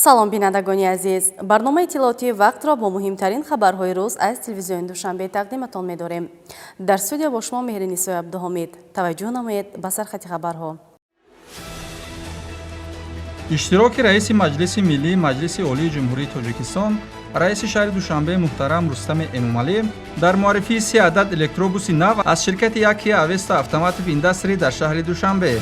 салом бинандагони азиз, барномаи иттилооти вақтро бо муҳимтарин хабарҳои рӯз аз телевизиони Душанбе тақдиматон медорем. Дар студия бо шумо Меҳри Нисои Абдуҳомид. Таваҷҷӯҳ намоед ба сархати хабарҳо. иштироки раиси Маҷлиси Миллии Маҷлиси Олии Ҷумҳурии Тоҷикистон, раиси шаҳри Душанбе муҳтарам Рустами Эмомалӣ дар муаррифии 3 адад электробуси нав аз ширкати Акия Авеста Автомотив Индастри дар шаҳри Душанбе.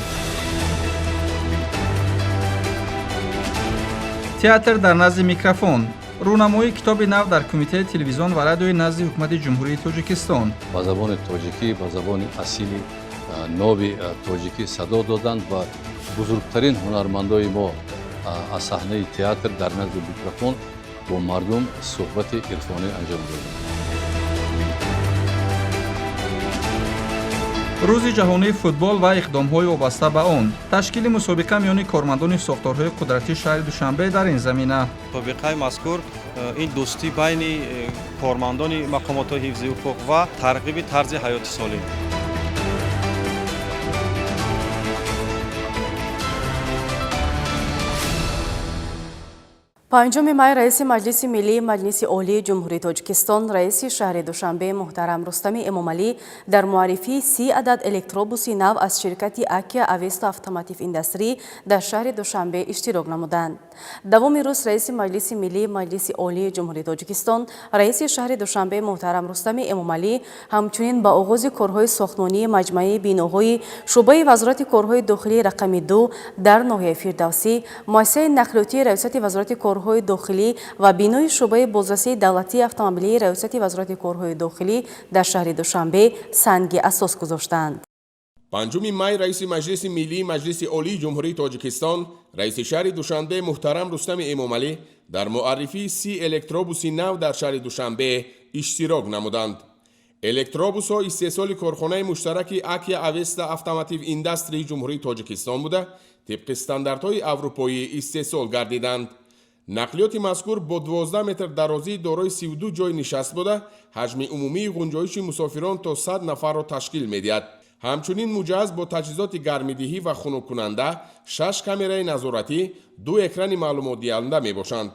театр дар назди микрофон. рӯнамоии китоби нав дар Кумитаи телевизион ва радиои назди ҳукумати Ҷумҳурии Тоҷикистон. ба забони тоҷикӣ, ба забони асили нови тоҷикӣ садо доданд ва бузургтарин ҳунармандои мо аз саҳнаи театр дар назди микрофон бо мардум суҳбати ирфонӣ анҷом доданд. рӯзи ҷаҳонии футбол ва иқдомҳои вобаста ба он. ташкили мусобиқа миёни кормандони сохторҳои қудратии шаҳри Душанбе дар ин замина. мусобиқаи мазкур ин дӯстӣ байни кормандони мақомотҳои ҳифзи ҳуқуқ ва тарғиби тарзи ҳаёти солим. پنجم مای رئیس مجلس ملی مجلس عالی جمهوری تاجیکستان رئیس شهر دوشنبه محترم رستم امامعلی در معرفی 30 عدد الکتروبوس نو از شرکت اکیا اوستا اتوماتیو اینداستری در شهر دوشنبه اشتراک نمودند. دوم روز رئیس مجلس ملی مجلس عالی جمهوری تاجیکستان رئیس شهر دوشنبه محترم رستم امامعلی همچنین با آغاز کارهای ساختمانی مجمع بیناهای شعبه وزارت کارهای داخلی رقم 2 در ناحیه فردوسی، مؤسسه نقلیاتی ریاست وزارت کارهای داخلی و بینای شعبه بازرسی دولتی اتومبیلی ریاست وزارت کارهای داخلی در شهر دوشنبه سنگ اساس گذاشتند. پنجم مای رئیس مجلس ملی مجلس عالی جمهوری تاجیکستان رئیس شهر دوشنبه محترم رستم امامعلی در معرفی 30 الکتروبوس نو در شهر دوشنبه اشتراک نمودند. الکتروبوس ها استحصال کارخانه مشترک اکیا اوستا اتوماتیو اینداستری جمهوری تاجیکستان بوده طبق استانداردهای اروپایی استحصال گردیدند. نقلیات مذکور با 12 متر درازی دارای 32 جای نشست بوده، حجم عمومی گنجایش مسافران تا 100 نفر را تشکیل می‌دهد. همچنین مجهز با تجهیزات گرم‌دهی و خنک کننده، 6 کامرای نظارتی، 2 اکران معلومات دهنده میباشند.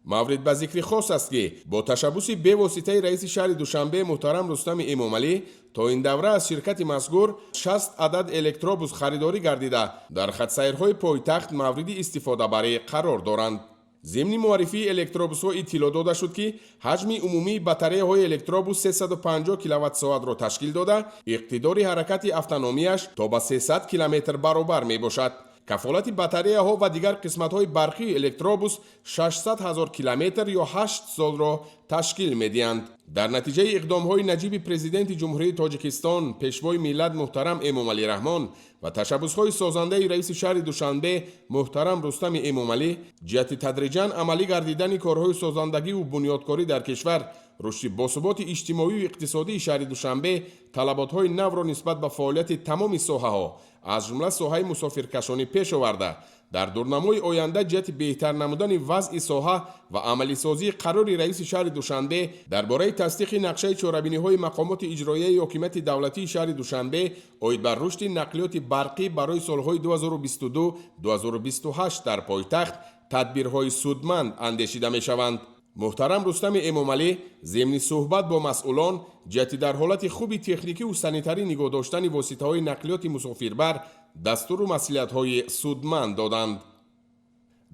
مورد به ذکر خاص است که با تشبث به واسطه رئیس شهر دوشنبه محترم رستم امامعلی تا این دوره از شرکت مذکور 60 عدد الکتروبوس خریداری گردیده در خط سیرهای پایتخت مورد استفاده برای قرار دارند. ضمن معرفی الکتروبوس ها اطلاع داده شد که حجم عمومی بطریه های الکتروبوس 350 کیلووات ساعت را تشکیل داده، اقتدار حرکت اتونومیش تا به 300 کیلومتر برابر می باشد. کفالت بطریه ها و دیگر قسمت های برقی الکتروبوس 600,000 کیلومتر یا 8 سال را تشکیل می دهند. در نتیجه اقدام های نجیب پرزیدنت جمهوری تاجیکستان پیشوای ملت محترم امامعلی رحمان و تشبث های سازنده رئیس شهر دوشنبه محترم رستم امامعلی جهت تدریجاً عملی گردیدن کارهای سازندگی و بنیادکاری در کشور، رشد باثبات اجتماعی و اقتصادی شهر دوشنبه طلبات‌های نو را نسبت به فعالیت تمام ساحه‌ها از جمله ساحه مسافرکشانی پیش آورده در دورنمای آینده جهت بهتر نمودن وضع ساحه و عملی سازی قرار رئیس شهر دوشنبه درباره تصدیق نقشه چهاربینی‌های مقامات اجرایی حکومت دولتی شهر دوشنبه عاید بر رشد نقلیات برقی برای سالهای 2022-2028 در پایتخت تدبیرهای سودمند اندیشیده می‌شوند. محترم رستم امامعلی ضمن صحبت با مسئولان جهت در حالت خوبی تکنیکی و سانیتری نگاه داشتن واسطه‌های نقلیات مسافربر دستور و مسئولیت‌های سودمند دادند.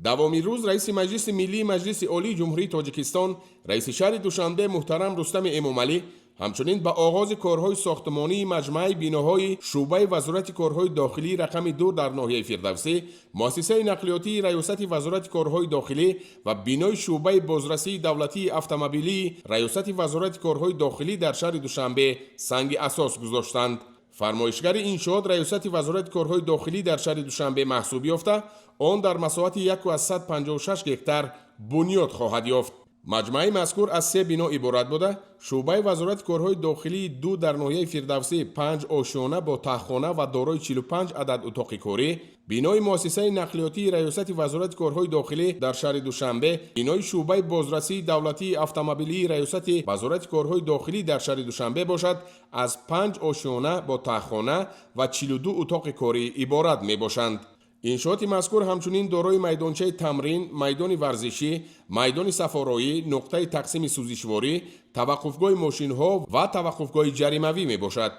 دوامی روز رئیس مجلس ملی مجلس عالی جمهوری تاجیکستان رئیس شهر دوشنبه محترم رستم امامعلی همچنین به آغاز کارهای ساختمانی مجمع بیناهای شعبه وزارت کارهای داخلی رقم 2 در ناحیه فردوسی، مؤسسه نقلیاتی ریاست وزارت کارهای داخلی و بینای شعبه بازرسی دولتی اتومبیلی ریاست وزارت کارهای داخلی در شهر دوشنبه سنگ اساس گذاشتند. فرمایشگر انشاءات ریاست وزارت کارهای داخلی در شهر دوشنبه محسوب یافته، آن در مساحت 156 هکتار بنیاد خواهد یافت. مجمع مذکور از 3 بنا عبارت بوده. شعبه وزارت کارهای داخلی 2 در ناحیه فردوسی 5 آشیانه با تخانه و دارای 45 عدد اتاق کاری، بینای مؤسسه نقلیاتی ریاست وزارت کارهای داخلی در شهر دوشنبه، بینای شعبه بازرسی دولتی اتومبیلی ریاست وزارت کارهای داخلی در شهر دوشنبه باشد از 5 آشیانه با تخانه و 42 اتاق کاری عبارت می باشند. иншооти мазкур ҳамчунин дорои майдончаи тамрин, майдони варзишӣ, майдони сафороӣ, нуқтаи тақсими сӯзишворӣ, таваққуфгоҳи мошинҳо ва таваққуфгоҳи ҷаримавӣ мебошад.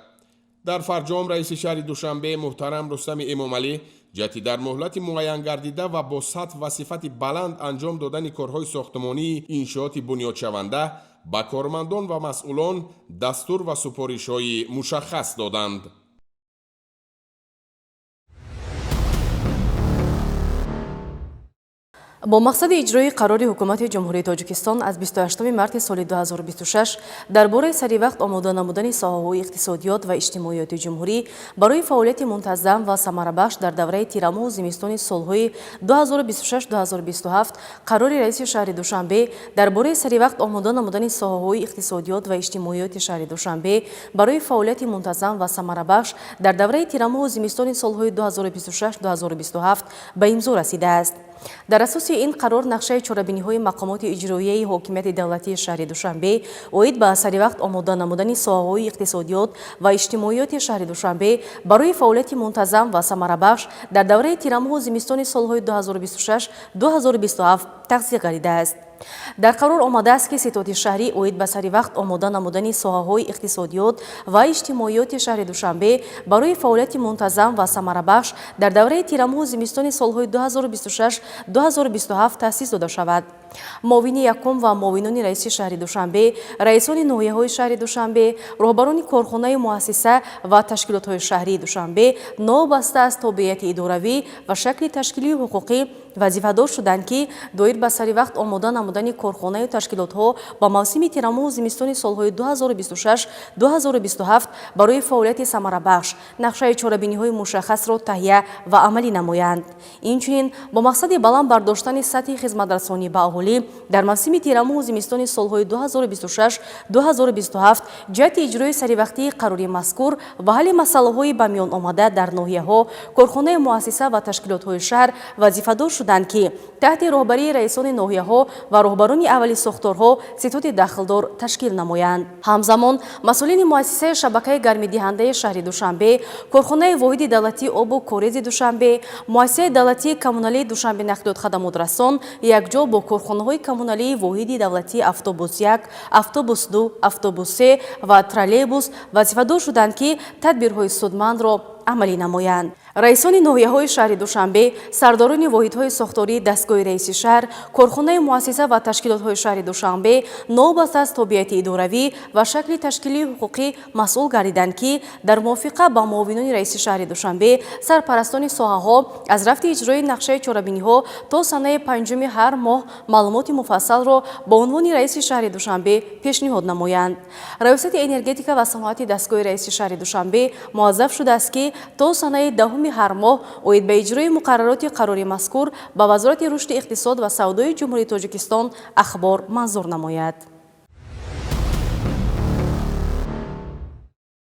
дар фарҷом раиси шаҳри душанбе муҳтарам рустами эмомалӣ ҷаҳти дар муҳлати муайян гардида ва бо сатҳ ва сифати баланд анҷом додани корҳои сохтмонии иншооти бунёдшаванда ба кормандон ва масъулон дастур ва супоришҳои мушаххас доданд. با مقصد اجرای قرار حکومت جمهوری تاجیکستان از 28 مارس سال 2026 درباره سری وقت آماده نمودن ساحه‌های اقتصادیات و اجتماعیات جمهوری برای فعالیت منتظم و ثمره‌بخش در دوره تیرماه و زمستان سال‌های 2026-2027 قرار رئیس شهر دوشنبه درباره سری وقت آماده نمودن ساحه‌های اقتصادیات و اجتماعیات شهر دوشنبه برای فعالیت منتظم و ثمره‌بخش در دوره تیرماه و زمستان سال‌های 2026-2027 به امضا رسیده است. در اساس این قرار نقشه چاره‌بینی‌های مقامات اجرایی حاکمیت دولتی شهر دوشنبه اوید به سری وقت آماده نمودن ساحه‌های اقتصادیات و اجتماعیات شهر دوشنبه برای فعالیت منتظم و ثمره‌بخش در دوره تیرماه و زمستان سال‌های 2026-2027 تغذیه گردیده است. در قرار آمده است که ستاد شهری اوید به سری وقت آماده نمودن ساحه‌های اقتصادیات و اجتماعیات شهر دوشنبه برای فعالیت منتظم و ثمره‌بخش در دوره تیرماه و زمستان سال‌های 2026-2027 تأسیس داده شود. معاون یکم و معاونان رئیس شهر دوشنبه، رئیسان ناحیه‌های شهر دوشنبه، راهبران کارخانه مؤسسه و تشکیلات‌های شهری دوشنبه نوابسته از تابعیت اداروی و شکل تشکیلی حقوقی وظیفه‌دار شدند که دایر به سری وقت آماده نمودن کارخانه و تشکیلات‌ها با موسم تیرماه و زمستان سال‌های 2026-2027 برای فعالیت ثمره‌بخش نقشه چاره‌بینی‌های مشخص را تهیه و عملی نمایند. اینچنین با مقصد بلند برداشتن سطح خدمت‌رسانی به اهالی در موسم تیرماه و زمستان سال‌های 2026-2027 جهت اجرای سری وقتی قراری مذکور و حل مسائل به میان آمده در ناحیه‌ها، کارخانه مؤسسه و تشکیلات‌های شهر وظیفه‌دار شدند که تحت راهبری رئیسان ناحیه‌ها و راهبران اولی ساختارها ستاد داخلدار تشکیل نمایند. همزمان مسئولین مؤسسه شبکه گرم‌دهنده شهر دوشنبه، کارخانه واحد دولتی آب و کاریز دوشنبه، مؤسسه دولتی کمونالی دوشنبه نقلیات خدمات رسان یکجا با کارخانه‌های کمونالی واحد دولتی اتوبوس 1، اتوبوس 2، اتوبوس 3 و ترالیبوس وظیفه‌دار شدند که تدبیرهای سودمند را عملی نمایند. رئیسان ناحیه‌های شهر دوشنبه، سرداران واحدهای ساختاری دستگاه رئیس شهر، کارخانه مؤسسه و تشکیلات‌های شهر دوشنبه نوبسته از تابعیت اداروی و شکل تشکیلی حقوقی مسئول گردیدند که در موافقه با معاونان رئیس شهر دوشنبه سرپرستان ساحه‌ها از رفت اجرای نقشه چاره‌بینی‌ها تا سنه پنجم هر ماه معلومات مفصل را با عنوان رئیس شهر دوشنبه پیشنهاد نمایند. ریاست انرژتیک و صنعت دستگاه رئیس شهر دوشنبه موظف شده است که تا سنه دهم هر ماه اوید به اجرای مقررات قراری مذکور با وزارت رشد اقتصاد و سودای جمهوری تاجیکستان اخبار منظور نماید.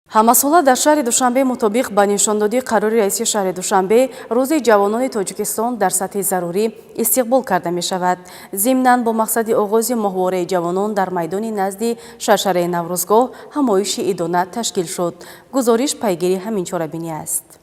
همساله در شهر دوشنبه مطابق به نشاندادی قرار رئیس شهر دوشنبه روز جوانان تاجیکستان در سطح ضروری استقبال کرده می شود. ضمناً با مقصد آغاز ماهواره جوانان در میدان نزد شرشره نوروزگاه همایش ایدانه تشکیل شد. گزارش پیگیری همین چاره‌بینی است.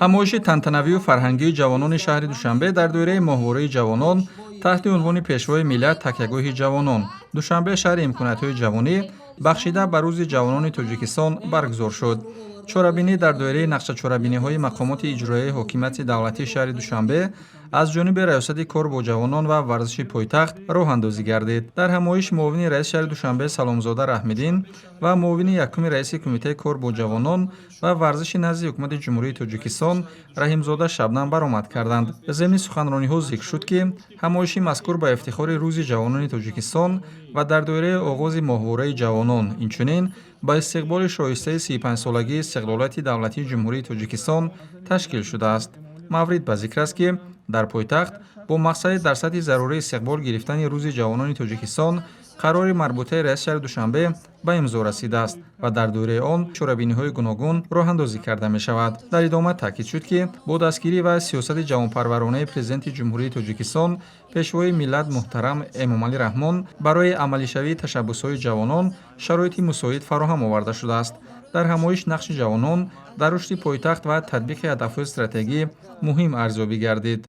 همایش تنتنوی و فرهنگی جوانان شهر دوشنبه در دوره ماهواره جوانان تحت عنوان پیشوای ملت تکیه‌گاه جوانان دوشنبه شهر امکانات‌های جوانی بخشیده به روز جوانان تاجیکستان برگزار شد. چاره‌بینی در دوره نقشه چاره‌بینی‌های مقامات اجرایی حکومت دولتی شهر دوشنبه از جانب ریاست کار با جوانان و ورزش پایتخت راه اندازی گردید. در همایش معاون رئیس شهر دوشنبه سلامزاده رحمدین و معاون یکم رئیس کمیته کار با جوانان و ورزش نزد حکومت جمهوری تاجیکستان رحیمزاده شبنم برآمد کردند. ضمن سخنرانی‌ها ذکر شد که همایش مذکور به افتخار روز جوانان تاجیکستان و در دوره آغاز ماهواره جوانان اینچنین با استقبال شایسته 35 سالگی استقلالیت دولتی جمهوری تاجیکستان تشکیل شده است. مورد به ذکر است که در پایتخت با مقصد در سطح ضروری استقبال گرفتن روز جوانان تاجیکستان قرار مربوطه رئیس شهر دوشنبه به امضا رسیده است و در دوره آن چاره‌بینی‌های گوناگون راه اندازی کرده می شود. در ادامه تاکید شد که با دستگیری و سیاست جوانپرورانه پرزیدنت جمهوری تاجیکستان پیشوای ملت محترم امامعلی رحمان برای عملی شوی تشبس‌های جوانان شرایط مساعد فراهم آورده شده است. дар ҳамоиш нақши ҷавонон дар рушди пойтахт ва татбиқи ҳадафҳои стратегӣ муҳим арзёбӣ гардид.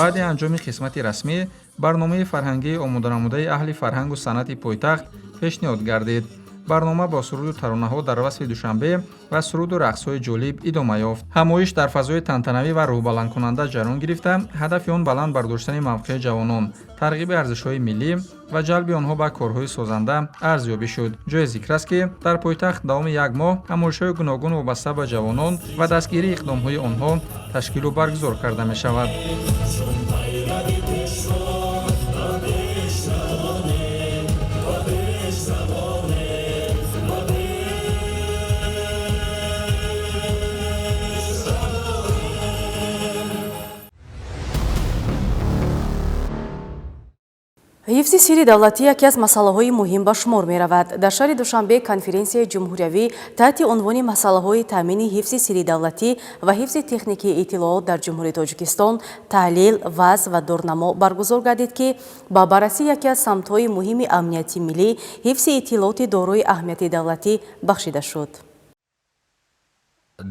баъди анҷоми қисмати расмӣ барномаи фарҳангии омоданамудаи аҳли фарҳангу санъати пойтахт пешниҳод гардид. барнома бо суруду таронаҳо дар расми душанбе ва суруду рақсҳои ҷолиб идома ёфт. ҳамоиш дар фазои тантанавӣ ва рӯҳбаландкунанда ҷараён гирифта, ҳадафи он баланд бардоштани мавқеи ҷавонон, тарғиби арзишҳои миллӣ ва ҷалби онҳо ба корҳои созанда арзёбӣ шуд. ҷои зикр аст, ки дар пойтахт давоми як моҳ ҳамоишҳои гуногун вобаста ба ҷавонон ва дастгирии иқдомҳои онҳо ташкилу баргузор карда мешавад. ҳифзи сирри давлатӣ яке аз масъалаҳои муҳим ба шумор меравад. дар шаҳри душанбе конференсияи ҷумҳуриявӣ таҳти унвони масъалаҳои таъмини ҳифзи сирри давлатӣ ва ҳифзи техникии иттилоот дар ҷумҳурии Тоҷикистон таҳлил, вазъ ва дурнамо баргузор гардид, ки ба баррасӣ яке аз самтҳои муҳими амнияти миллӣ ҳифзи иттилооти дорои аҳамияти давлатӣ бахшида шуд.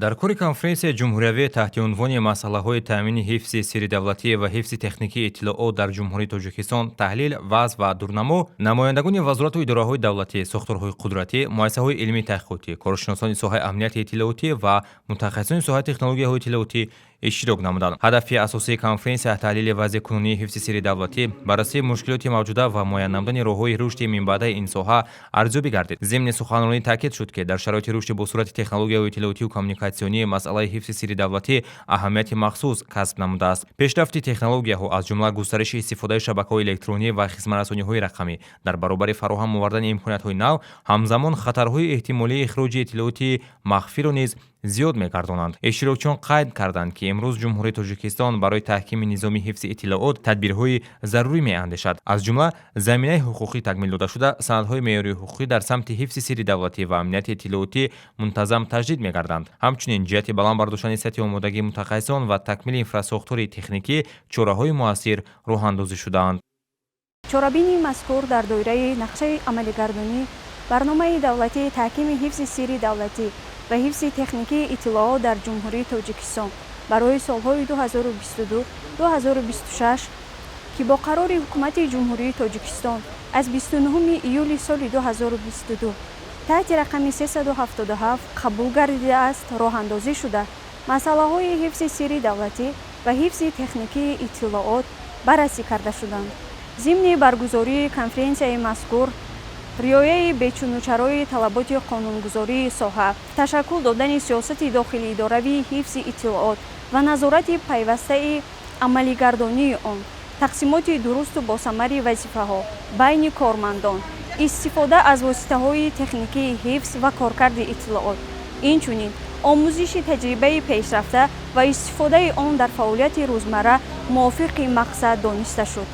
дар кори конференсияи ҷумҳуриявӣ таҳти унвони масъалаҳои таъмини ҳифзи сирри давлатӣ ва ҳифзи техникии иттилоот дар ҷумҳурии Тоҷикистон таҳлил, вазъ ва дурнамо, намояндагони вазорату идораҳои давлатӣ, сохторҳои қудратӣ, муассисаҳои илмии таҳқиқотӣ, коршиносони соҳаи амнияти иттилоотӣ ва мутахассисони соҳаи технологияҳои иттилоотӣ иштирок намуданд. ҳадафи асосии конференсия таҳлили вазъи кунунии ҳифзи сирри давлатӣ, баррасии мушкилоти мавҷуда ва муайян намудани роҳҳои рушди минбаъдаи ин соҳа арзёбӣ гардид. зимни суханронӣ таъкид шуд, ки дар шароити рушди бо сурати технологияҳои иттилоотиву коммуникатсионӣ масъалаи ҳифзи сирри давлатӣ аҳамияти махсус касб намудааст. пешрафти технологияҳо, аз ҷумла густариши истифодаи шабакаҳои электронӣ ва хизматрасониҳои рақамӣ дар баробари фароҳам овардани имкониятҳои нав, ҳамзамон хатарҳои эҳтимолии ихроҷи иттилооти махфиро низ зиёд мегардонанд. иштирокчиён қайд карданд, ки имрӯз ҷумҳурии Тоҷикистон барои таҳкими низоми ҳифзи иттилоот тадбирҳои зарурӣ меандешад. аз ҷумла заминаи ҳуқуқӣ такмил дода шуда, санадҳои меъёрии ҳуқуқӣ дар самти ҳифзи сирри давлатӣ ва амнияти иттилоотӣ мунтазам таҷдид мегарданд. ҳамчунин ҷиҳати баланд бардоштани сатҳи омодагии мутахассисон ва такмили инфрасохтори техникӣ чораҳои муассир роҳандозӣ шудаанд. чорабини мазкур дар доираи нақшаи амалигардонӣ барномаи давлатии таҳкими ҳифзи сирри давлатӣ ва ҳифзи техникии иттилоот дар ҷумҳурии Тоҷикистон барои солҳои 2022-2026 ки бо қарори ҳукумати ҷумҳурии Тоҷикистон аз 29 июли соли 2022 таҳти рақами 377 қабул гардидааст, роҳандозӣ шуда, масъалаҳои ҳифзи сирри давлатӣ ва ҳифзи техникии иттилоот баррасӣ карда шуданд. зимни баргузории конференсияи мазкур риояи бечунучарои талаботи қонунгузории соҳа, ташаккул додани сиёсати дохилиидоравии ҳифзи иттилоот ва назорати пайвастаи амалигардонии он, тақсимоти дурусту босамари вазифаҳо байни кормандон, истифода аз воситаҳои техникии ҳифз ва коркарди иттилоот, инчунин омӯзиши таҷрибаи пешрафта ва истифодаи он дар фаъолияти рӯзмарра мувофиқи мақсад дониста шуд.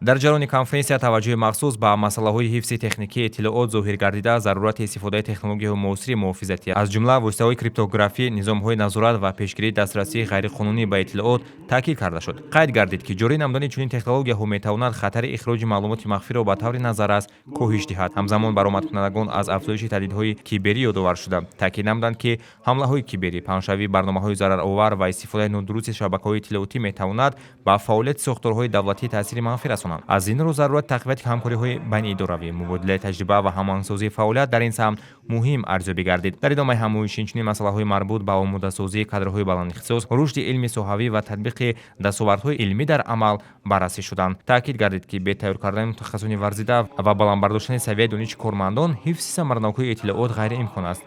дар ҷараёни конференсия таваҷҷӯҳи махсус ба масъалаҳои ҳифзи техникии иттилоот зоҳир гардида, зарурати истифодаи технологияҳои муосири муҳофизатӣ, аз ҷумла воситаҳои криптографӣ, низомҳои назорат ва пешгирии дастрасии ғайриқонунӣ ба иттилоот таъкид карда шуд. қайд гардид, ки ҷорӣ намудани чунин технологияҳо метавонад хатари ихроҷи маълумоти махфиро ба таври назаррас коҳиш диҳад. ҳамзамон баромадкунандагон аз афзоиши таҳдидҳои киберӣ ёдовар шуда, таъкид намуданд, ки ҳамлаҳои киберӣ, паҳншавии барномаҳои зараровар ва истифодаи нодурусти шабакаҳои иттилоотӣ метавонад ба фаъолияти сохторҳои давлатӣ таъсири манфӣ расонад. аз ин рӯ зарурати тақвияти ҳамкориҳои байниидоравӣ, мубодилаи таҷриба ва ҳамоҳангсозии фаъолият дар ин самт муҳим арзёбӣ гардид. дар идомаи ҳамоиш инчунин масъалаҳои марбут ба омодасозии кадрҳои баландихтисос, рушди илми соҳавӣ ва татбиқи дастовардҳои илмӣ дар амал баррасӣ шуданд. таъкид гардид, ки бе тайёр кардани мутахассисони варзида ва баландбардоштани савияи дониши кормандон, ҳифзи самаранокии иттилоот ғайриимкон аст.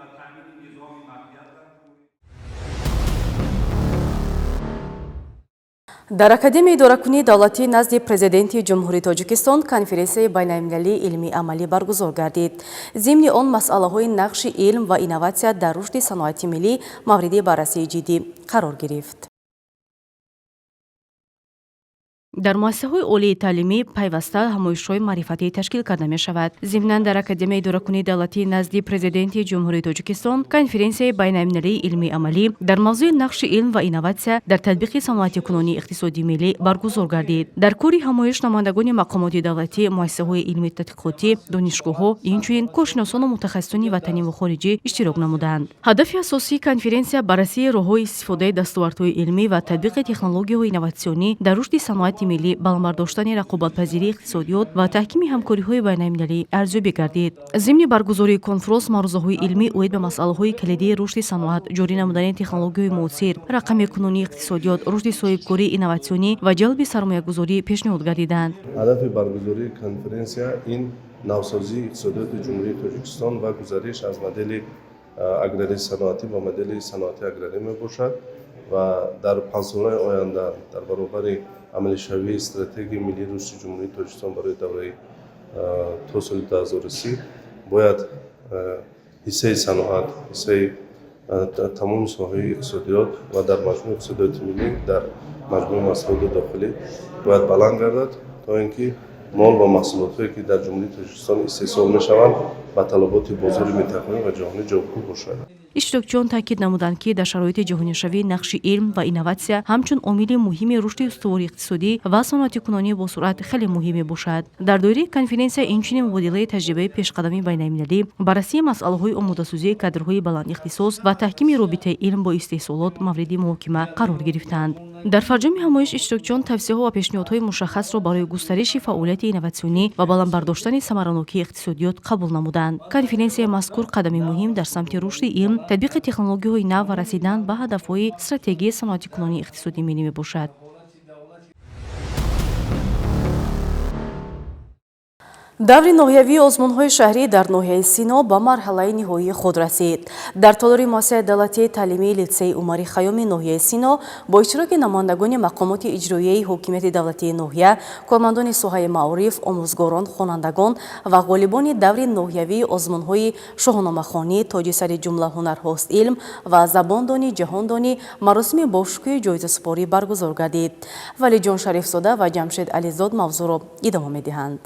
дар Академияи идоракунии давлатӣ назди президенти ҷумҳурии Тоҷикистон конференсияи байналмилалии илмӣ амалӣ баргузор гардид. зимни он масъалаҳои нақши илм ва инноватсия дар рушди саноати миллӣ мавриди баррасии ҷиддӣ қарор гирифт. дар муассисаҳои олии таълимӣ пайваста ҳамоишҳои маърифатӣ ташкил карда мешавад. зимнан дар Академияи идоракунии давлатӣ назди президенти ҷумҳурии Тоҷикистон конференсияи байналмилалии илмӣ амалӣ дар мавзӯи нақши илм ва инноватсия дар татбиқи саноати кунунии иқтисодии миллӣ баргузор гардид. дар кори ҳамоиш намояндагони мақомоти давлатӣ, муассисаҳои илмӣ тадқиқотӣ, донишгоҳҳо, инчунин коршиносону мутахассисони ватанӣ ва хориҷӣ иштирок намуданд. ҳадафи асосии конференсия баррасии роҳҳои истифодаи дастовардҳои илмӣ ва татбиқи технологияҳои инноватсионӣ дар рушди саноати миллӣ, баландбардоштани рақобатпазирии иқтисодиёт ва таҳкими ҳамкориҳои байналмилалӣ арзёбӣ гардид. зимни баргузории конфронс маърузаҳои илмӣ оид ба масъалаҳои калидии рушди саноат, ҷорӣ намудани технологияҳои муосир, рақами кунунии иқтисодиёт, рушди соҳибкории инноватсионӣ ва ҷалби сармоягузорӣ пешниҳод гардиданд. ҳадафи баргузории конференсия ин навсозии иқтисодиёти ҷумҳурии Тоҷикистон ва гузариш аз модели аграрии саноатӣ ба модели саноати аграрӣ мебошад ва дар 5 солаи оянда дар баробари амалишавии стратегияи миллии рушди ҷумҳурии Тоҷикистон барои давраи то соли 2030 бояд ҳиссаи саноат, ҳиссаи тамоми соҳаи иқтисодиёт ва дар маҷмӯи иқтисодиёти миллӣ дар маҷмӯи маҳсулоти дохилӣ бояд баланд гардад, то ин ки мол ва маҳсулотҳое ки дар ҷумҳурии Тоҷикистон истеҳсол мешаванд ба талаботи бозори минтақавӣ ва ҷаҳонӣ ҷавобгӯ бошад. иштирокчиён таъкид намуданд, ки дар шароити ҷаҳонишавӣ нақши илм ва инноватсия ҳамчун омили муҳими рушди устувории иқтисодӣ ва саноати кунонӣ босуръат хеле муҳим мебошад. дар доираи конференсия инчунин мубодилаи таҷрибаи пешқадамии байналмилалӣ, баррасии масъалаҳои омодасозии кадрҳои баландихтисос ва таҳкими робитаи илм бо истеҳсолот мавриди муҳокима қарор гирифтанд. дар фарҷами ҳамоиш иштирокчиён тавсияҳо ва пешниҳодҳои мушаххасро барои густариши фаъолияти инноватсионӣ ва баландбардоштани самаранокии иқтисодиёт қабул намуданд. конференсияи мазкур қадами муҳим дар самти рушди илм, татбиқи технологияҳои нав ва расидан ба ҳадафҳои стратегияи саноати кунунии иқтисодии миллӣ мебошад. даври ноҳиявии озмунҳои шаҳрӣ дар ноҳияи Сино ба марҳалаи ниҳоии худ расид. дар толори муассисаи давлатии таълимии литсеи Умари Хайёми ноҳияи Сино бо иштироки намояндагони мақомоти иҷроияи ҳокимияти давлатии ноҳия, кормандони соҳаи маориф, омӯзгорон, хонандагон ва ғолибони даври ноҳиявии озмунҳои шоҳномахонӣ, тоҷи сари ҷумла ҳунарҳост илм ва забондонӣ ҷаҳондонӣ маросими бошукӯҳи ҷоизасупорӣ баргузор гардид. Валиҷон Шарифзода ва Ҷамшед Ализод мавзӯъро идома медиҳанд.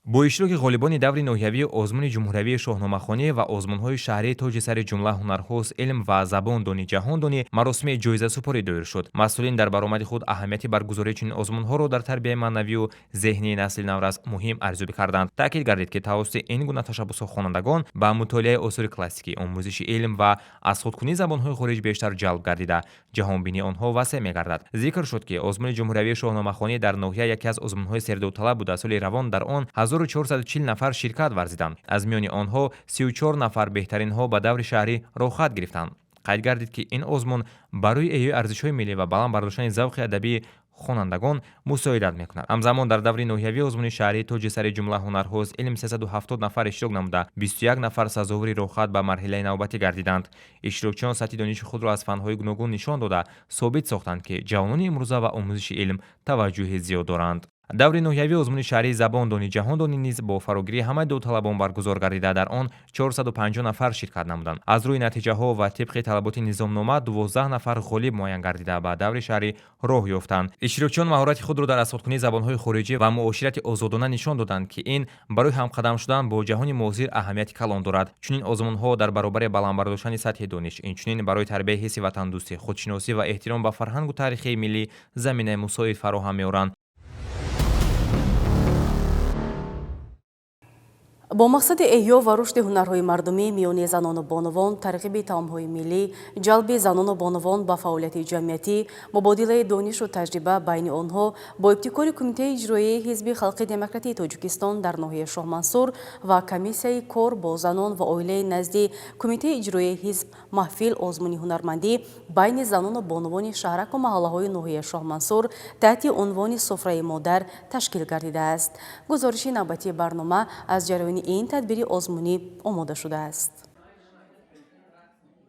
бо иштироки ғолибони даври ноҳиявии озмуни ҷумҳуриявии шоҳномахонӣ ва озмунҳои шаҳрӣ тоҷи сари ҷумла ҳунарҳост илм ва забондонӣ ҷаҳондонӣ маросими ҷоизасупорӣ доир шуд. масъулин дар баромади худ аҳамияти баргузории чунин озмунҳоро дар тарбияи маънавию зеҳнии насли наврас муҳим арзёбӣ карданд. таъкид гардид, ки тавассути ин гуна tashabbusҳо хонандагон ба мутолиаи осори классикӣ, омӯзиши илм ва аз худкунии забонҳои хориҷ бештар ҷалб гардида, ҷаҳонбинии онҳо васеъ мегардад. зикр шуд, ки озмуни ҷумҳуриявии шоҳномахонӣ дар ноҳия яке аз озмунҳои сердовталаб буда. соли равон дар он 1440 нафар ширкат варзиданд. аз миёни онҳо 34 нафар беҳтаринҳо ба даври шаҳрӣ роҳхат гирифтанд. қайд гардид, ки ин озмун барои эҳёи арзишҳои миллӣ ва баландбардоштани завқи адабии хонандагон мусоидат мекунад. ҳамзамон дар даври ноҳиявии озмуни шаҳрӣ тоҷи сари ҷумла ҳунарҳост илм 370 нафар иштирок намуда, 21 нафар сазовари роҳхат ба марҳилаи навбатӣ гардиданд. иштирокчиён сатҳи дониши худро аз фанҳои гуногун нишон дода, собит сохтанд, ки ҷавонони имрӯза ба омӯзиши илм таваҷҷӯҳи зиёд доранд. даври ноҳиявии озмуни шаҳрӣ забондонӣ ҷаҳондонӣ низ бо фарогирии ҳамаи довталабон баргузор гардида, дар он 450 нафар ширкат намуданд. аз рӯи натиҷаҳо ва тибқи талаботи низомнома 12 нафар ғолиб муайян гардида ба даври шаҳрӣ роҳ ёфтанд. иштирокчиён маҳорати худро дар азхудкунии забонҳои хориҷӣ ва муоширати озодона нишон доданд, ки ин барои ҳамқадам шудан бо ҷаҳони муосир аҳамияти калон дорад. чунин озмунҳо дар баробари баландбардоштани сатҳи дониш, инчунин барои тарбияи ҳисси ватандӯстӣ, худшиносӣ ва эҳтиром ба фарҳангу таърихи миллӣ заминаи мусоид фароҳам меоранд. бо мақсади эҳё ва рушди ҳунарҳои мардумӣ миёни занону бонувон, тарғиби таомҳои миллӣ, ҷалби занону бонувон ба фаъолияти ҷамъиятӣ, мубодилаи донишу таҷриба байни онҳо бо ибтикори Кумитаи иҷроияи Ҳизби Халқи Демократии Тоҷикистон дар ноҳияи Шоҳмансур ва Комиссияи кор бо занон ва оилаи назди Кумитаи иҷроияи ҳизб маҳфил озмуни ҳунармандӣ байни занону бонувони шаҳраку маҳаллаҳои ноҳияи Шоҳмансур таҳти унвони суфраи модар ташкил гардидааст. гузориши навбатии барнома аз ҷараёни ин тадбири озмунӣ омода шудааст.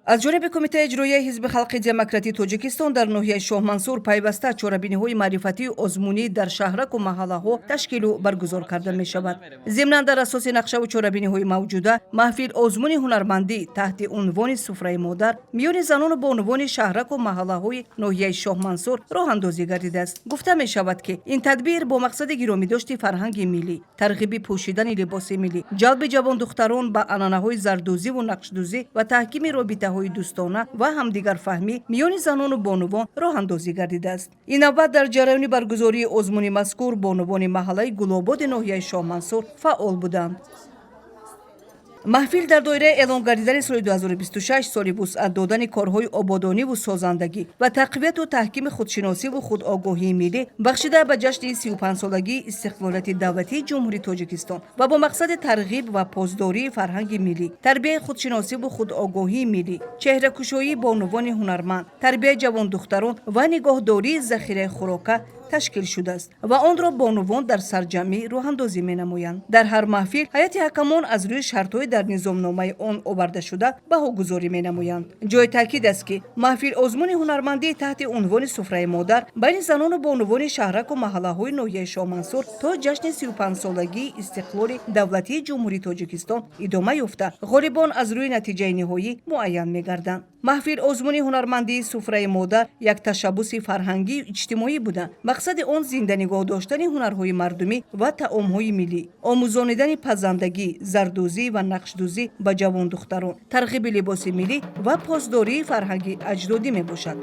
аз ҷониби Кумитаи иҷроияи Ҳизби халқи демократии Тоҷикистон дар ноҳияи Шоҳмансур пайваста чорабиниҳои маърифатию озмунӣ дар шаҳраку маҳаллаҳо ташкилу баргузор карда мешавад. Зимнан дар асоси нақшаву чорабиниҳои мавҷуда маҳфил озмуни ҳунармандӣ таҳти унвони суфраи модар миёни занону бонувони шаҳраку маҳаллаҳои ноҳияи Шоҳмансур роҳандозӣ гардидааст. Гуфта мешавад, ки ин тадбир бо мақсади гиромидошти фарҳанги миллӣ, тарғиби пӯшидани либоси миллӣ, ҷалби ҷавондухтарон ба анъанаҳои зардӯзиву нақшдӯзӣ ва таҳкими робитаҳои дӯстона ва ҳамдигарфаҳмӣ миёни занону бонувон роҳандозӣ гардидааст. Ин навбат дар ҷараёни баргузории озмуни мазкур бонувони маҳаллаи Гулободи ноҳияи Шоҳмансур фаъол буданд. маҳфил дар доираи эълон гардидани соли 2026 соли вусъат додани корҳои ободониву созандагӣ ва тақвияту таҳкими худшиносиву худогоҳии миллӣ бахшида ба ҷашни 35-солагии истиқлолияти давлатии ҷумҳурии Тоҷикистон ва бо мақсади тарғиб ва поздории фарҳанги миллӣ, тарбияи худшиносиву худогоҳии миллӣ, чеҳракушоии бонувони ҳунарманд, тарбияи ҷавондухтарон ва нигоҳдории захираи хӯрока ташкил шудааст ва онро бонувон дар сарҷамъӣ роҳандозӣ менамоянд. Дар ҳар маҳфил ҳайати ҳакамон аз рӯи шартҳои дар низомномаи он овардашуда баҳогузорӣ менамоянд. ҷои таъкид аст, ки маҳфил озмуни ҳунармандӣ таҳти унвони суфраи модар байни занону бонувони шаҳраку маҳаллаҳои ноҳияи Шоҳмансур то ҷашни 35-солагии истиқлоли давлатии ҷумҳурии Тоҷикистон идома ёфта, ғолибон аз рӯи натиҷаи ниҳоӣ муайян мегарданд. маҳфил озмуни ҳунармандии суфраи модар як ташаббуси фарҳангию иҷтимоӣ буда, мақсади он зинда нигоҳ доштани ҳунарҳои мардумӣ ва таомҳои миллӣ, омӯзонидани пазандагӣ, зардӯзӣ ва нақшдӯзӣ ба ҷавондухтарон, тарғиби либоси миллӣ ва поздории фарҳанги аҷдодӣ мебошад.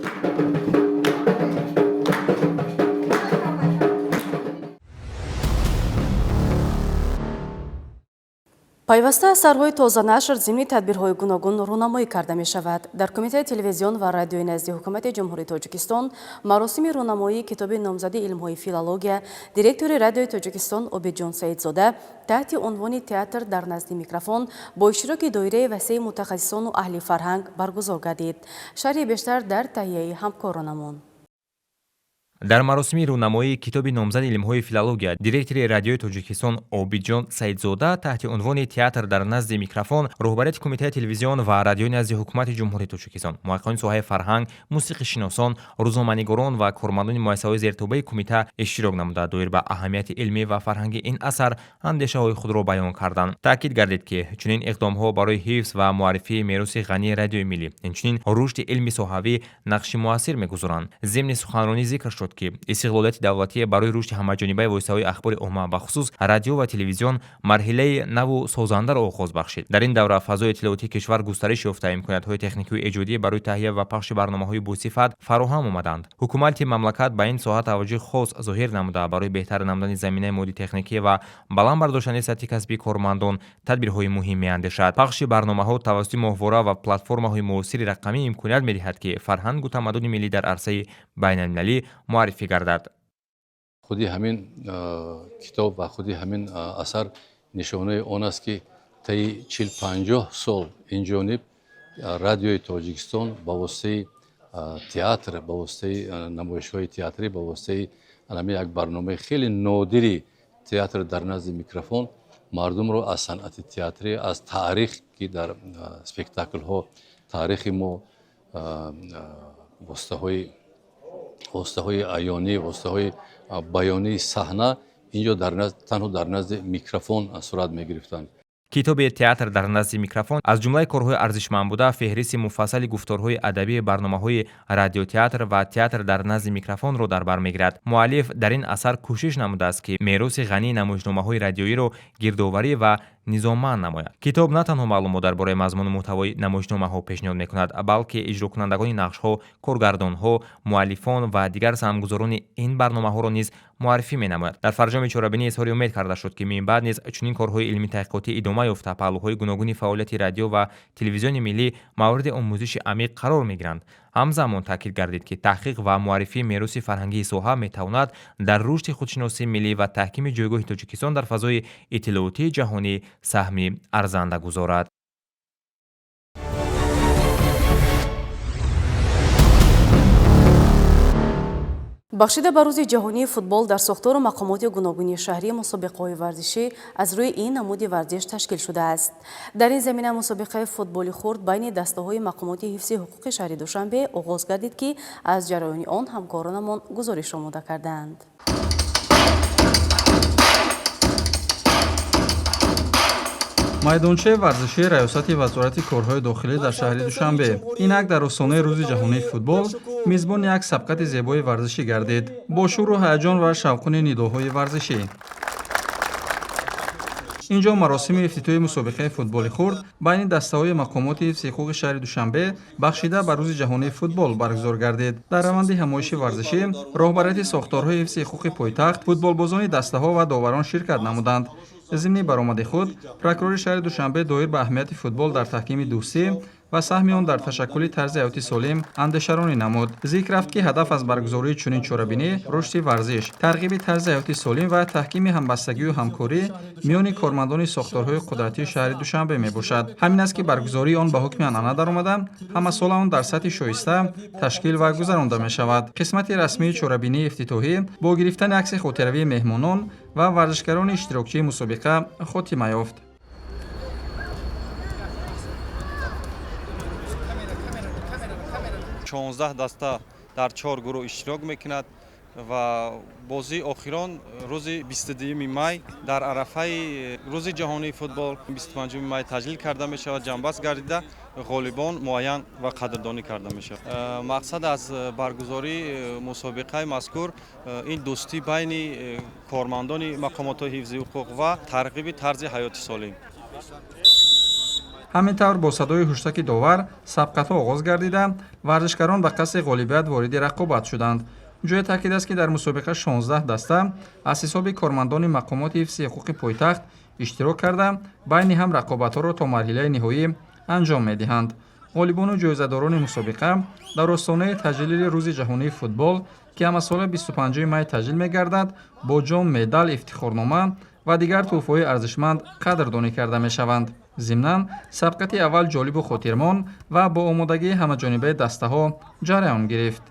пайваста асарҳои тозанашр зимни тадбирҳои гуногун рӯнамоӣ карда мешавад. Дар Кумитаи телевизион ва радиои назди ҳукумати ҷумҳурии Тоҷикистон маросими рӯнамоии китоби номзади илмҳои филология директори радиои Тоҷикистон Обидҷон Саидзода таҳти унвони театр дар назди микрофон бо иштироки доираи васеи мутахассисону аҳли фарҳанг баргузор гардид. шарҳи бештар дар таҳияи ҳамкоронамон. дар маросими рӯнамоии китоби номзади илмҳои филология директори радиои Тоҷикистон Обидҷон Саидзода таҳти унвони театр дар назди микрофон роҳбарияти Кумитаи телевизион ва радиои назди ҳукумати ҷумҳурии Тоҷикистон, муҳаққиқони соҳаи фарҳанг, мусиқишиносон, рӯзноманигорон ва кормандони муассисаҳои зертӯбаи кумита иштирок намуда доир ба аҳамияти илмӣ ва фарҳанги ин асар андешаҳои худро баён карданд. таъкид гардид, ки чунин иқдомҳо барои ҳифз ва муаррифии мероси ғании радиои миллӣ, инчунин рушди илми соҳавӣ нақши муассир мегузоранд. зимни суханронӣ зикр шуд, ки истиқлолияти давлатӣ барои рушди ҳамаҷонибаи воситаҳои ахбори умма бахусус радио ва телевизион марҳилаи наву созандаро оғоз бахшид. дар ин давра фазои иттилоотии кишвар густариш ёфта, имкониятҳои техникию эҷодӣ барои таҳия ва пахши барномаҳои босифат фароҳам омаданд. ҳукумати мамлакат ба ин соҳа таваҷҷӯҳи хос зоҳир намуда барои беҳтар намудани заминаи модди техникӣ ва баланд бардоштани сатҳи касби кормандон тадбирҳои муҳим меандешад. пахши барномаҳо тавассути моҳвора ва платформаҳои муосири рақамӣ имконият медиҳад, ки фарҳангу тамаддуни миллӣ дар арсаи байналмилалӣ муаррифӣ гардад. худи ҳамин китоб ва худи ҳамин асар нишонаи он аст, ки таи 40-50 сол инҷониб радиои Тоҷикистон ба воситаи театр, ба воситаи намоишҳои театрӣ, ба воситаи як барномаи хеле нодири театр дар назди микрофон мардумро аз санъати театрӣ, аз таърих, ки дар спектаклҳо таърихи мо воситаҳои аёнӣ, воситаҳои баёнии саҳна инҷо танҳо дар назди микрофон сурат мегирифтанд. китоби театр дар назди микрофон аз ҷумлаи корҳои арзишманд буда феҳриси муфассали гуфторҳои адабии барномаҳои радиотеатр ва театр дар назди микрофонро дар бар мегирад. муаллиф дар ин асар кӯшиш намудааст, ки мероси ғании намоишномаҳои радиоиро гирдоварӣ ва низомманд намояд. китоб на танҳо маълумот дар бораи мазмуну муҳтавои намоишномаҳо пешниҳод мекунад, балки иҷрокунандагони нақшҳо, коргардонҳо, муаллифон ва дигар саҳмгузорони ин барномаҳоро низ муаррифӣ менамояд. дар фарҷоми чорабинӣ изҳори умед карда шуд, ки минбаъд низ чунин корҳои илмӣ таҳқиқотӣ идома ёфта паҳлӯҳои гуногуни фаъолияти радио ва телевизиони миллӣ мавриди омӯзиши амиқ қарор мегиранд. ҳамзамон таъкид гардид, ки таҳқиқ ва муаррифии мероси фарҳангии соҳа метавонад дар рушди худшиносии миллӣ ва таҳкими ҷойгоҳи Тоҷикистон дар фазои иттилоотии ҷаҳонӣ саҳми арзанда гузорад. бахшида ба рӯзи ҷаҳонии футбол дар сохтору мақомоти гуногуни шаҳрии мусобиқаҳои варзишӣ аз рӯи ин намуди варзиш ташкил шудааст. Дар ин замина мусобиқаи футболи хурд байни дастаҳои мақомоти ҳифзи ҳуқуқи шаҳри Душанбе оғоз гардид ки аз ҷараёни он ҳамкоронамон гузориш омода карданд. майдончаи варзишии раёсати вазорати корҳои дохилӣ дар шаҳри Душанбе инак дар остонаи рӯзи ҷаҳонии футбол мизбони як сабқати зебои варзишӣ гардид бо шӯру ҳаяҷон ва шавқуни нидоҳои варзишӣ. инҷо маросими ифтитоҳи мусобиқаи футболи хурд байни дастаҳои мақомоти ҳифзи ҳуқуқи шаҳри Душанбе бахшида ба рӯзи ҷаҳонии футбол баргузор гардид. дар раванди ҳамоиши варзишӣ роҳбарияти сохторҳои ҳифзи ҳуқуқи пойтахт, футболбозони дастаҳо ва доварон ширкат намуданд. зимни баромади худ прокурори шаҳри Душанбе доир ба аҳамияти футбол дар таҳкими дӯстӣ ва саҳми он дар ташаккули тарзи ҳаёти солим андешаронӣ намуд. зикр рафт ки ҳадаф аз баргузории чунин чорабинӣ рушди варзиш, тарғиби тарзи ҳаёти солим ва таҳкими ҳамбастагию ҳамкорӣ миёни кормандони сохторҳои қудратии шаҳри Душанбе мебошад. ҳамин аст ки баргузории он ба ҳукми анъана даромада ҳамасола он дар сатҳи шоиста ташкил ва гузаронда мешавад. қисмати расмии чорабинии ифтитоҳӣ бо гирифтани акси хотиравии меҳмонон ва варзишгарони иштирокчии мусобиқа хотима ёфт. 16 даста дар 4 гурӯҳ иштирок мекунад ва бозии охирон рӯзи 22 май дар арафаи рӯзи ҷаҳонии футбол 25 май таҷлил карда мешавад. ҷанбаст гардида ғолибон муайян ва қадрдонӣ карда мешавад. мақсад аз баргузории мусобиқаи мазкур ин дӯстӣ байни кормандони мақомотҳои ҳифзи ҳуқуқ ва тарғиби тарзи ҳаёти солим. ҳамин тавр бо садои ҳуштаки довар сабқатҳо оғоз гардида варзишгарон ба қасди ғолибият вориди рақобат шуданд. ҷои таъкид аст ки дар мусобиқа 16 даста аз ҳисоби кормандони мақомоти ҳифзи ҳуқуқи пойтахт иштирок карда байни ҳам рақобатҳоро то марҳилаи ниҳоӣ анҷом медиҳанд. ғолибону ҷоизадорони мусобиқа дар остонаи таҷлили рӯзи ҷаҳонии футбол ки ҳамасола 25 май таҷлил мегардад бо ҷом, медал, ифтихорнома ва дигар тӯҳфаҳои арзишманд қадрдонӣ карда мешаванд. зимнан сабқати аввал ҷолибу хотирмон ва бо омодагии ҳамаҷонибаи дастаҳо ҷараён гирифт.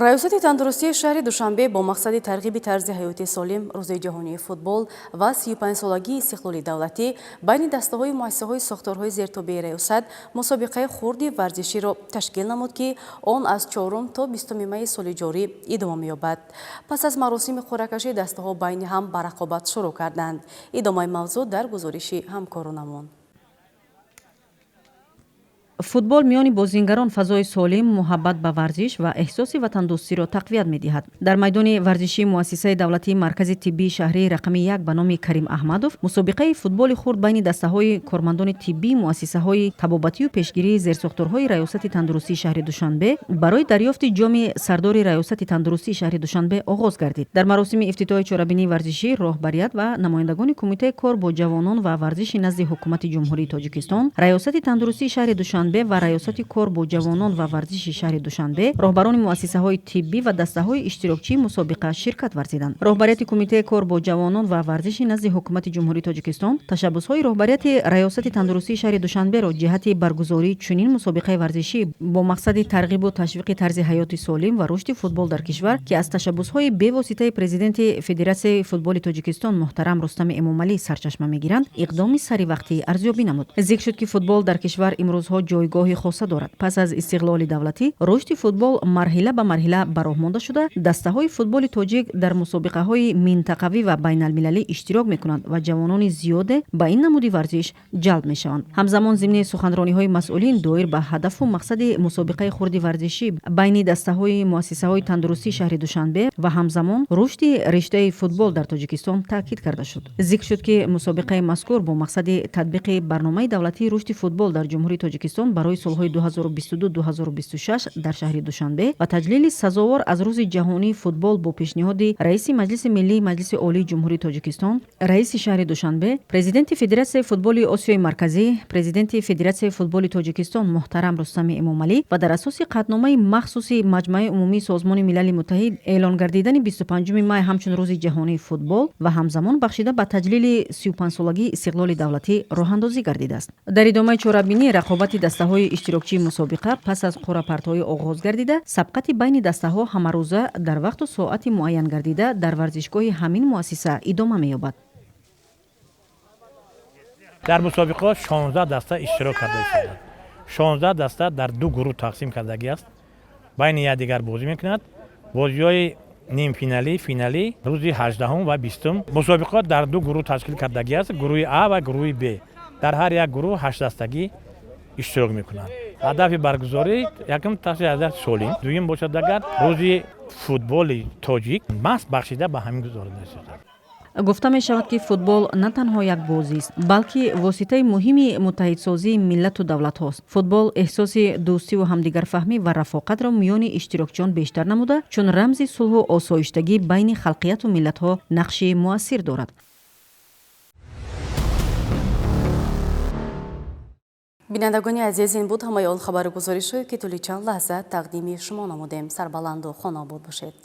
раёсати тандурустии шаҳри Душанбе бо мақсади тарғиби тарзи ҳаёти солим рӯзи ҷаҳонии футбол ва 35-солагии истиқлоли давлатӣ байни дастаҳои муассисаҳои сохторҳои зертобии раёсат мусобиқаи хурди варзиширо ташкил намуд ки он аз 4 то 20 майи соли ҷорӣ идома меёбад. пас аз маросими қуръакашӣ дастаҳо байни ҳам ба рақобат шурӯъ карданд. идомаи мавзӯъ дар гузориши ҳамкоронамон. футбол миёни бозингарон фазои солим, муҳаббат ба варзиш ва эҳсоси ватандӯстиро тақвият медиҳад. дар майдони варзишии муассисаи давлатии маркази тиббии шаҳрии рақами 1 ба номи Карим Аҳмадов мусобиқаи футболи хурд байни дастаҳои кормандони тиббии муассисаҳои табобатию пешгирии зерсохторҳои раёсати тандурустии шаҳри Душанбе барои дарёфти ҷоми сардори раёсати тандурустии шаҳри Душанбе оғоз гардид. дар маросими ифтитоҳи чорабинии варзишӣ роҳбарият ва намояндагони кумитаи кор бо ҷавонон ва варзиши назди ҳукумати ҷумҳурии Тоҷикистон, раёсати тандурустии шаҳри Душанбе ва раёсати кор бо ҷавонон ва варзиши шаҳри Душанбе, роҳбарони муассисаҳои тиббӣ ва дастаҳои иштирокчии мусобиқа ширкат варзиданд. роҳбарияти кумитаи кор бо ҷавонон ва варзиши назди ҳукумати ҷумҳурии Тоҷикистон ташаббусҳои роҳбарияти раёсати тандурустии шаҳри Душанберо ҷиҳати баргузории чунин мусобиқаи варзишӣ бо мақсади тарғибу ташвиқи тарзи ҳаёти солим ва рушди футбол дар кишвар ки аз ташаббусҳои бевоситаи президенти Федератсияи футболи Тоҷикистон муҳтарам Рустами Эмомалӣ сарчашма мегиранд, иқдоми саривақтӣ арзёбӣ намуд. зикр шуд ки футбол дар кишвар имрӯзҳо ҷойгоҳи хоса дорад. пас аз истиқлоли давлатӣ рушди футбол марҳила ба марҳила ба роҳ монда шуда, дастаҳои футболи тоҷик дар мусобиқаҳои минтақавӣ ва байналмилалӣ иштирок мекунанд ва ҷавонони зиёде ба ин намуди варзиш ҷалб мешаванд. ҳамзамон зимни суханрониҳои масъулин доир ба ҳадафу мақсади мусобиқаи хурди варзишӣ байни дастаҳои муассисаҳои тандурустии шаҳри Душанбе ва ҳамзамон рушди риштаи футбол дар Тоҷикистон таъкид карда шуд. зикр шуд ки мусобиқаи мазкур бо мақсади татбиқи барномаи давлатии рушди футбол дар ҷумҳурии Тоҷикистон тоҷикистон барои солҳои 2022-2026 дар шаҳри Душанбе ва таҷлили сазовор аз рӯзи ҷаҳонии футбол бо пешниҳоди раиси маҷлиси миллии маҷлиси олии ҷумҳурии Тоҷикистон, раиси шаҳри Душанбе, президенти Федератсияи футболи Осиёи марказӣ, президенти Федератсияи футболи Тоҷикистон муҳтарам Рустами Эмомалӣ ва дар асоси қатномаи махсуси Маҷмӯи умумии Созмони милали муттаҳид эълон гардидани 25 май ҳамчун рӯзи ҷаҳонии футбол ва ҳамзамон бахшида ба таҷлили 35-солагии истиқлоли давлатӣ роҳандозӣ гардидааст. Дар идомаи чорабинӣ рақобати дастаҳои иштирокчии мусобиқа пас аз қуръапартоӣ оғоз гардида, сабқати байни дастаҳо ҳамарӯза дар вақту соати муайян гардида дар варзишгоҳи ҳамин муассиса идома меёбад. дар мусобиқот 16 даста иштирок карда истоданд. 16 даста дар ду гурӯҳ тақсим кардагӣ аст. байни якдигар бозӣ мекунад. бозиҳои нимфиналӣ, финалӣ рӯзи 18 ва 20 мусобиқот дар ду гурӯҳ ташкил кардагӣ аст. гурӯҳи А ва гурӯҳи Б. дар ҳар як гурӯҳ 8 дастагӣ иштирок мекунанд. ҳадафи баргузорӣ якум ташкили ҳадафи солим, дуюм бошад агар рӯзи футболи тоҷик маҳз бахшида ба ҳамин гузорда мешавад. гуфта мешавад ки футбол на танҳо як бозист, балки воситаи муҳими муттаҳидсозии миллату давлатҳост. футбол эҳсоси дӯстиву ҳамдигарфаҳмӣ ва рафоқатро миёни иштирокчиён бештар намуда, чун рамзи сулҳу осоиштагӣ байни халқияту миллатҳо нақши муассир дорад. бинандагони азиз, ин буд ҳамаи он хабару гузоришҳое ки тӯли чанд лаҳза тақдими шумо намудем. Сарбаланду хонобод бошед.